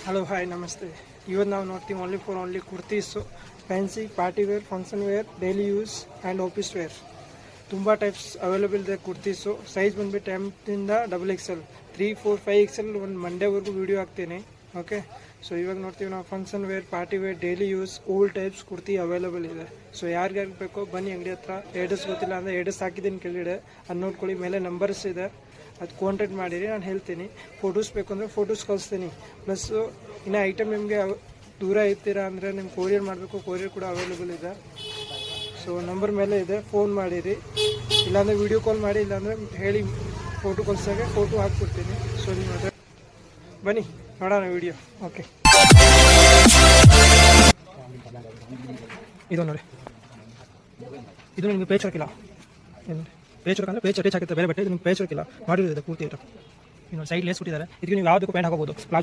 Hello hi ನಮಸ್ತೆ. ಇವತ್ತು ನಾವು ನೋಡ್ತೀವಿ only kurtis, fancy, party wear, function wear, daily use and office wear ತುಂಬ ಟೈಪ್ಸ್ ಅವೈಲೇಬಲ್ ಇದೆ ಕುರ್ತೀಸು. ಸೈಜ್ ಬಂದುಬಿಟ್ಟು M-ಇಂದ XXL 3, 4, 5XL ಒಂದು ಮಂಡೇವರೆಗೂ ವೀಡಿಯೋ ಹಾಕ್ತೀನಿ. ಓಕೆ, ಸೊ ಇವಾಗ ನೋಡ್ತೀವಿ ನಾವು function wear, party wear, daily use all types kurti available ಇದೆ. ಸೊ ಯಾರಿಗಾರು ಬೇಕೋ ಬನ್ನಿ ಅಂಗಡಿ ಹತ್ರ. ಎಡ್ರೆಸ್ ಗೊತ್ತಿಲ್ಲ ಅಂದರೆ ಎಡ್ರೆಸ್ ಹಾಕಿದ್ದೀನಿ ಕೆಳಗಡೆ, ಅದು ನೋಡ್ಕೊಳ್ಳಿ. ಮೇಲೆ ನಂಬರ್ಸ್ ಇದೆ, ಅದು ಕಾಂಟ್ಯಾಕ್ಟ್ ಮಾಡಿರಿ, ನಾನು ಹೇಳ್ತೀನಿ. ಫೋಟೋಸ್ ಬೇಕು ಅಂದರೆ ಫೋಟೋಸ್ ಕಳಿಸ್ತೀನಿ. ಪ್ಲಸ್ಸು ಇನ್ನು ಐಟಮ್ ನಿಮಗೆ ದೂರ ಇರ್ತೀರಾ ಅಂದರೆ ನಿಮ್ಗೆ ಕೊರಿಯರ್ ಮಾಡಬೇಕು, ಕೊರಿಯರ್ ಕೂಡ ಅವೈಲೇಬಲ್ ಇದೆ. ಸೊ ನಂಬರ್ ಮೇಲೆ ಇದೆ, ಫೋನ್ ಮಾಡಿರಿ. ಇಲ್ಲಾಂದರೆ ವೀಡಿಯೋ ಕಾಲ್ ಮಾಡಿ, ಇಲ್ಲಾಂದರೆ ಹೇಳಿ ಫೋಟೋ ಕಳ್ಸಾಗೆ ಫೋಟೋ ಹಾಕ್ಕೊಡ್ತೀನಿ. ಸೊ ನೀವು ಅದೇ ಬನ್ನಿ ನೋಡೋಣ ವೀಡಿಯೋ. ಓಕೆ, ಇದು ನೋಡಿ, ಇದು ನಿಮಗೆ ಪೇಜ್ ಹಾಕಿಲ್ಲ. ಏನು ಪೇಜ್ ವರ್ಕ್ ಅಂದರೆ ಪೇಜ್ ಅಟ್ಯಾಚ್ ಆಗುತ್ತೆ ಬೇರೆ ಬಟ್ಟೆ. ಇದು ನಿಮ್ಗೆ ಪೇಜ್ ವರ್ಕಿಲ್ಲ, ಮಾಡಿರೋದು ಪೂರ್ತಿ ಐಟಮ್. ಇನ್ನು ಸೈಡ್ ಲೇಸ್ ಕೊಟ್ಟಿದ್ದಾರೆ. ಇದಕ್ಕೆ ನೀವು ಯಾವ್ದಕ್ಕೂ ಪ್ಯಾಂಟ್ ಹಾಕೋಬೋದು. ಪ್ಲಾಜೋ